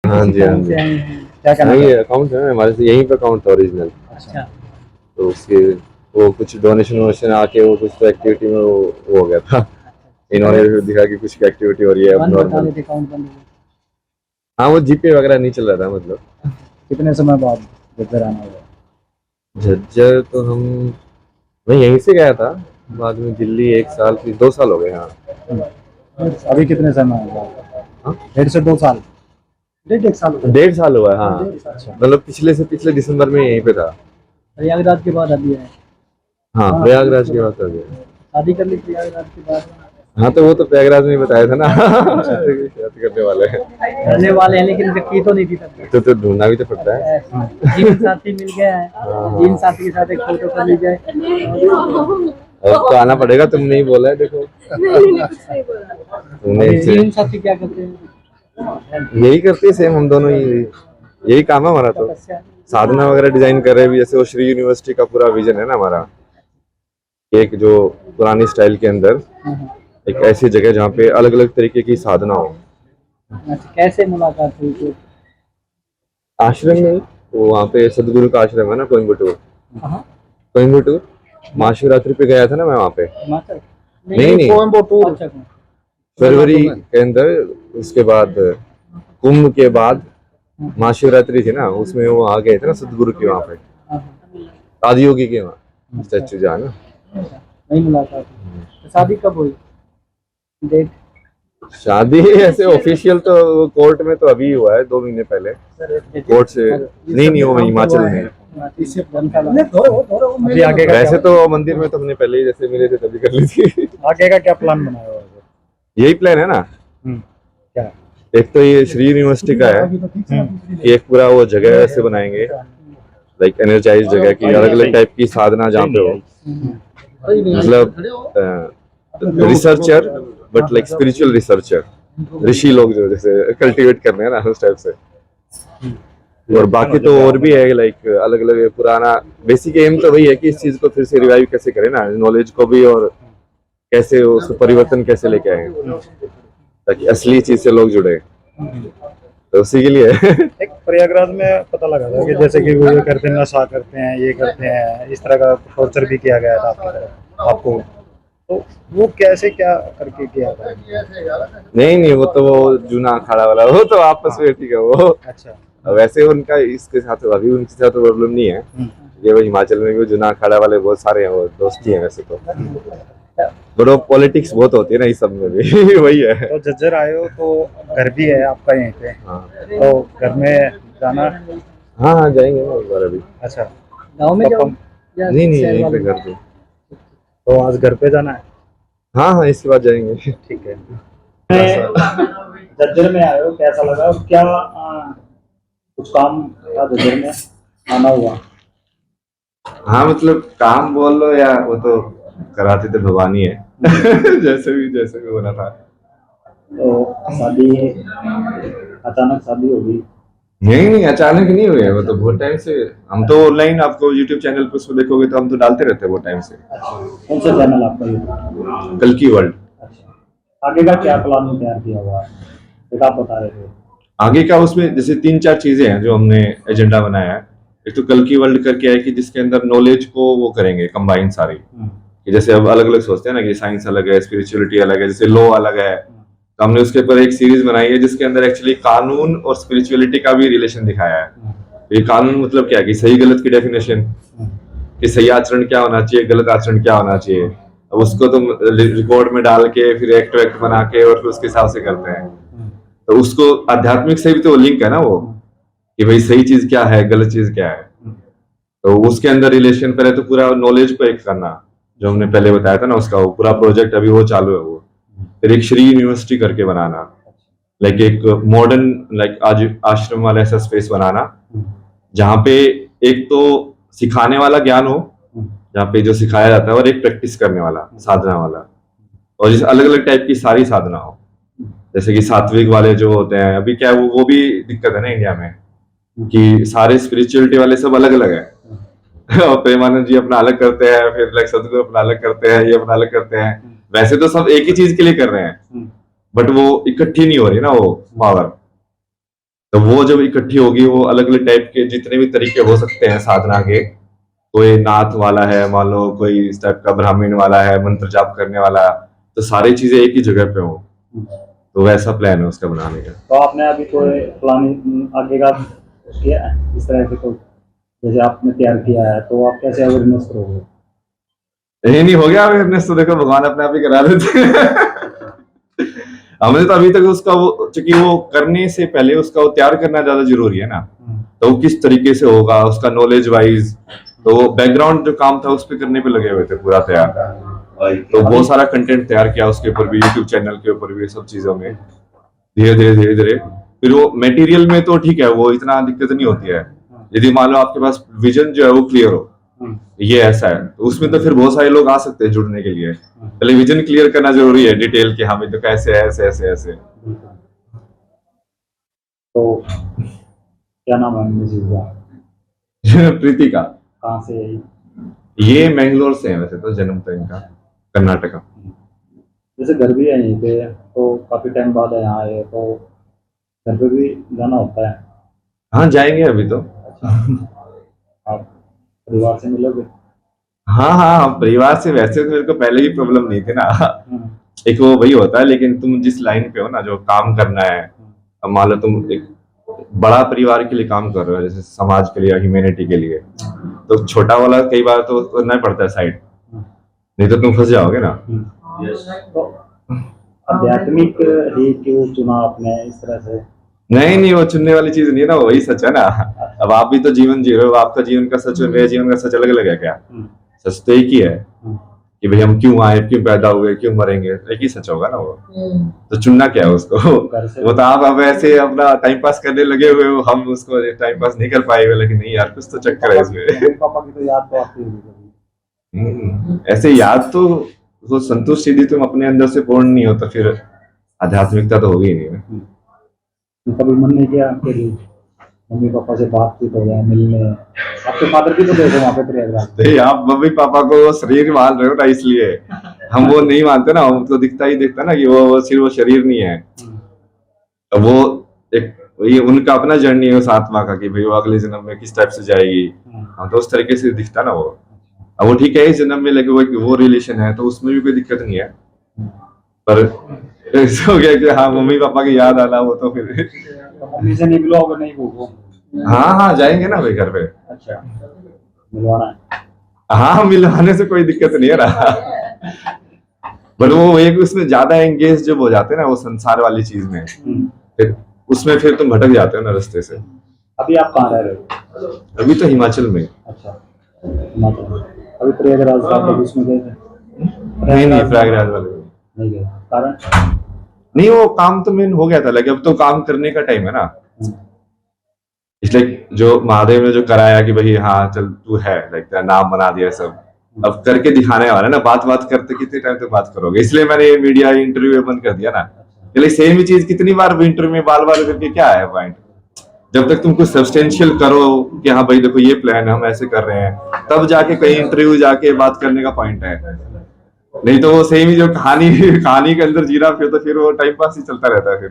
हाँ जी, हाँ कहाँ से जी। आए हैं, क्या कहना नहीं, चाहते ये अकाउंट है ना हमारे से, यहीं पे अकाउंट था ओरिजिनल। हैं? अच्छा। तो उसके वो कुछ डोनेशन वोनेशन आके वो कुछ तो एक्टिविटी में वो हो गया था। इन्होंने कितने फिर दिखा कि कुछ एक्टिविटी हो रही है अब बंद बता नॉर्मल। रहे थे, अकाउंट बंद हुआ? हाँ, वो जीपे वगैरह नहीं चल रहा था मतलब। कितने समय बाद घर आना हुआ? झज्जर तो हम मैं यहीं से गया था, बाद में दिल्ली 1 साल फिर 2 साल हो गए। हाँ। अभी कितने समय हुआ? हाँ? 1.5 से 2 साल, 1.5 साल हो गया। 1.5 साल हुआ है, हाँ। 1.5 साल। अच्छा। मतलब पिछले से पिछले दिसंबर में यहीं पे था। प्रयागराज के बाद अभी है। हाँ, हाँ, प्रयागराज की बात हो गई। शादी कर ली प्रयागराज के बाद? हाँ, तो वो तो प्रयागराज में ही बताया था ना। शादी करने वाले हैं। करने वाले हैं लेकिन की तो नहीं थी तब तक। तो ढूंढना भी तो पड़ता है। जीवन साथी मिल गया है, हाँ। जीवन साथी के साथ एक फोटो कर ली जाए। अब तो आना पड़ेगा, तुमने ही बोला है देखो। तुमने जीवन साथी क्या करते हैं? यही करते हैं सेम, हम दोनों ही यही काम है हमारा। तो साधना वगैरह डिजाइन कर रहे हैं अभी, जैसे वो श्री यूनिवर्सिटी का पूरा विजन है ना हमारा, एक जो पुरानी स्टाइल के अंदर एक ऐसी जगह जहाँ पे अलग अलग तरीके की साधना हो। अच्छा, कैसे मुलाकात हुई थी? आश्रम में, तो वहाँ पे सदगुरु का आश्रम है ना, कोयम्बटूर। कहाँ? कोयम्बटूर महाशिवरात्रि पे गया था ना मैं वहाँ पे। हिमाचल? नहीं नहीं, कोयम्बटूर। अच्छा। फरवरी के अंदर। उसके बाद कुंभ के बाद महाशिवरात्रि थी ना, उसमें वो आ गए थे ना सदगुरु के वहाँ पे, आदियोगी के वहाँ स्टैचू जहाँ ना। नहीं मुलाकात हुई। तो शादी कब हुई? डेट? शादी ऐसे ऑफिशियल तो कोर्ट में तो अभी हुआ है 2 महीने पहले, कोर्ट से। नहीं नहीं, वो हिमाचल में। अभी आगे का वैसे क्या? तो मंदिर में तो हमने पहले ही जैसे मिले थे तभी कर ली थी। आगे का क्या प्लान बनाया हुआ है? यही प्लान है ना। क्या? एक तो ये श्री यूनिवर्सिटी का है कि एक पूरा वो जगह ऐसे बनाएंगे, लाइक एनर्जाइज जगह की, अलग अलग टाइप की साधना जहाँ पे हो, मतलब researcher, but like spiritual researcher, ऋषि लोग जो जैसे कल्टीवेट कर रहे हैं ना उस टाइप से। और बाकी तो और भी है, लाइक अलग अलग पुराना बेसिक एम तो वही है कि इस चीज को फिर से रिवाइव कैसे करें ना, नॉलेज को भी, और कैसे उसको परिवर्तन कैसे लेके आए ताकि असली चीज से लोग जुड़े, तो उसी के लिए। एक प्रयागराज में पता लगा था कि जैसे कि वो ये करते हैं, नशा करते हैं, ये करते हैं, इस तरह का टॉर्चर भी किया गया था आपकी तरफ आपको, तो वो कैसे क्या करके किया था? नहीं नहीं, वो तो वो जूना अखाड़ा वाला, वो तो आपस में ठीक है वो। अच्छा। वैसे उनका इसके साथ अभी उनके साथ तो प्रॉब्लम नहीं है। ये वो हिमाचल में भी जूना अखाड़ा वाले बहुत सारे हैं, वो दोस्ती है वैसे तो। बट वो पॉलिटिक्स बहुत होती है ना इस सब में भी। वही है। तो झज्जर आए हो तो घर भी है आपका यहीं पे? हाँ तो घर में जाना? हाँ हाँ, जाएंगे ना एक बार अभी। अच्छा, गाँव में जाओ या नहीं नहीं, शहर यहीं पे वाले? घर पे। तो आज घर पे जाना है? हाँ हाँ, इसके बाद जाएंगे। ठीक है। झज्जर में आए हो, कैसा लगा और क्या कुछ काम था झज्जर में आना हुआ? हाँ मतलब काम बोल लो या वो तो कराते थे भवानी है। जैसे भी होना था। तो शादी, अचानक शादी हो गई? नहीं नहीं, अचानक नहीं हुए, वो तो बहुत टाइम से। हम तो ऑनलाइन, आपको यूट्यूब चैनल पे उसको देखोगे तो हम तो डालते रहते हैं बहुत टाइम से। अच्छा, कौन सा चैनल आपका ये? कल की वर्ल्ड। अच्छा, आगे का क्या प्लान तैयार किया हुआ है, एक आप बता रहे थे? आगे का उसमें जैसे 3-4 चीजें हैं जो हमने एजेंडा बनाया है। एक तो कल की वर्ल्ड करके है कि जिसके अंदर नॉलेज को वो करेंगे कंबाइन सारी, कि जैसे अब अलग अलग सोचते हैं ना कि साइंस अलग है, स्पिरिचुअलिटी अलग है, जैसे लॉ अलग है, तो हमने उसके ऊपर एक सीरीज बनाई है जिसके अंदर एक्चुअली कानून और स्पिरिचुअलिटी का भी रिलेशन दिखाया है। ये कानून मतलब क्या, कि सही गलत की डेफिनेशन, कि सही आचरण क्या होना चाहिए, गलत आचरण क्या होना चाहिए। अब उसको तुम रिकॉर्ड में डाल के फिर एक्ट बना के और फिर उसके हिसाब से करते हैं, तो उसको आध्यात्मिक से भी तो लिंक है ना वो, कि भाई सही चीज क्या है, गलत चीज क्या है। तो उसके अंदर रिलेशन पहले तो पूरा नॉलेज को एक करना, जो हमने पहले बताया था ना उसका, वो पूरा प्रोजेक्ट अभी वो चालू है वो। फिर एक श्री यूनिवर्सिटी करके बनाना, लाइक एक मॉडर्न, लाइक आज आश्रम वाला ऐसा स्पेस बनाना जहाँ पे एक तो सिखाने वाला ज्ञान हो, जहाँ पे जो सिखाया जाता है, और एक प्रैक्टिस करने वाला, साधना वाला, और जिस अलग अलग टाइप की सारी साधना हो। जैसे कि सात्विक वाले जो होते हैं, अभी क्या वो भी दिक्कत है ना इंडिया में, कि सारे स्पिरिचुअलिटी वाले सब अलग अलग है। और प्रेमानंद जी अपना अलग करते हैं, फिर लाइक सदगुरु अपना अलग करते हैं, ये अपना अलग करते हैं। वैसे तो सब एक ही चीज के लिए कर रहे हैं, बट वो इकट्ठी नहीं हो रही ना वो पावर। तो वो जब इकट्ठी होगी, वो अलग अलग टाइप के जितने भी तरीके हो सकते हैं साधना के, कोई नाथ वाला है, मान लो कोई इस टाइप का ब्राह्मण वाला है, मंत्र जाप करने वाला, तो सारी चीजें एक ही जगह पे हो, तो वैसा प्लान है उसका बनाने का। तो आपने अभी कोई प्लानिंग आगे का किया है इस तरह के? कोई जैसे आपने तैयार किया है तो आप कैसे अवेयरनेस करोगे? यही नहीं हो गया अवेयरनेस, तो देखो भगवान अपने आप ही करा देते हैं। हमने तो अभी तक उसका वो, चूंकि वो करने से पहले उसका वो तैयार करना ज्यादा जरूरी है ना, तो वो किस तरीके से होगा उसका नॉलेज वाइज, तो बैकग्राउंड जो काम था उस पे करने पे लगे हुए थे पूरा तैयार। तो बहुत सारा कंटेंट तैयार किया उसके ऊपर भी, यूट्यूब चैनल के ऊपर भी, सब चीजों में धीरे धीरे फिर वो मटेरियल में तो ठीक है, वो इतना दिक्कत नहीं होती है। यदि मान लो आपके पास विजन जो है वो क्लियर हो, ये ऐसा है, तो उसमें तो फिर बहुत सारे लोग आ सकते हैं जुड़ने के लिए। पहले विजन क्लियर करना जरूरी है, डिटेल के, हमें तो कैसे है, ऐसे ऐसे ऐसे। तो क्या नाम है मिसेज का? प्रीति का। कहाँ से है? ये मैंगलोर से है वैसे तो, जन्म था इनका कर्नाटका। जैसे घर भी है यहीं पे, तो काफी टाइम बाद यहाँ आए, तो घर पे भी जाना होता है? हाँ जाएंगे अभी तो। आप परिवार से मिलोगे? हाँ हाँ, परिवार से वैसे तो मेरे को पहले भी प्रॉब्लम नहीं थी ना। एक वो वही होता है, लेकिन तुम जिस लाइन पे हो ना, जो काम करना है, अब मान लो तुम एक बड़ा परिवार के लिए काम कर रहे हो, जैसे समाज के लिए या ह्यूमैनिटी के लिए, तो छोटा वाला कई बार तो करना ही पड़ता है साइड, नहीं तो तुम फंस जाओगे ना। तो आध्यात्मिक ही क्यों चुना आपने इस तरह से? नहीं नहीं, वो चुनने वाली चीज नहीं है ना, वही सच है ना। अब आप भी तो जीवन जी रहे हो, आपका जीवन का सच और मेरे जीवन का सच अलग अलग है क्या? सच तो एक ही है कि भाई हम क्यों आए, क्यों पैदा हुए, क्यों मरेंगे, एक ही सच होगा ना वो। तो चुनना क्या है उसको? वो तो आप अब ऐसे अपना टाइम पास करने लगे हुए हो, हम उसको टाइम पास नहीं कर पाएंगे, लेकिन नहीं यार, कुछ तो चक्कर है इसमें। पापा की तो याद तो आती होगी। ऐसे याद तो, वो संतुष्ट यदि तुम अपने अंदर से पूर्ण नहीं हो, तो फिर आध्यात्मिकता तो होगी ही नहीं ना। कभी मन नहीं किया आपके लिए मम्मी पापा से बातचीत हो जाए, मिलने? आपके फादर की तो देखो वहाँ पे प्रयागराज। आप मम्मी पापा को शरीर मान रहे हो ना, इसलिए हम वो नहीं मानते ना, हमको दिखता ही दिखता ना कि वो सिर्फ वो शरीर नहीं है, तो वो एक ये उनका अपना जर्नी है उस आत्मा का, कि भाई वो अगले जन्म में किस टाइप से जाएगी। हाँ, तो उस तरीके से दिखता ना वो। अब वो ठीक है, इस जन्म में लगे वो रिलेशन है, तो उसमें भी कोई दिक्कत नहीं है, पर हो गया कि हाँ मम्मी पापा की याद आना, वो तो फिर मम्मी से नहीं मिलो, नहीं भूखो? हाँ हाँ, जाएंगे ना भाई घर पे। अच्छा, मिलवाना है? हाँ, मिलवाने से कोई दिक्कत नहीं है रहा, बट वो एक उसमें ज्यादा एंगेज जब हो जाते हैं ना वो संसार वाली चीज में, फिर उसमें फिर तुम भटक जाते हो ना रास्ते से। अभी आप कहाँ रह रहे हो? अभी तो हिमाचल में। अच्छा, हिमाचल। अभी प्रयागराज का कभी उसमें गए थे? नहीं प्रयागराज वाले में नहीं गए, कारण? नहीं, वो काम तो मेन हो गया था, लेकिन अब तो काम करने का टाइम है ना, इसलिए जो महादेव ने जो कराया कि भाई हाँ चल तू है, लाइक नाम बना दिया सब, अब करके दिखाने वाला है ना। बात बात करते कितने टाइम तक बात करोगे, इसलिए मैंने ये मीडिया इंटरव्यू बंद कर दिया ना। चलिए सेम ही चीज कितनी बार इंटरव्यू में बार बार करके क्या है पॉइंट? जब तक तुम कुछ सब्सटेंशियल करो कि हाँ भाई देखो ये प्लान है, हम ऐसे कर रहे हैं, तब जाके कहीं इंटरव्यू जाके बात करने का पॉइंट है। नहीं तो वो सेम ही जो कहानी के अंदर जीरा, फिर तो फिर वो टाइम पास ही चलता रहता है फिर।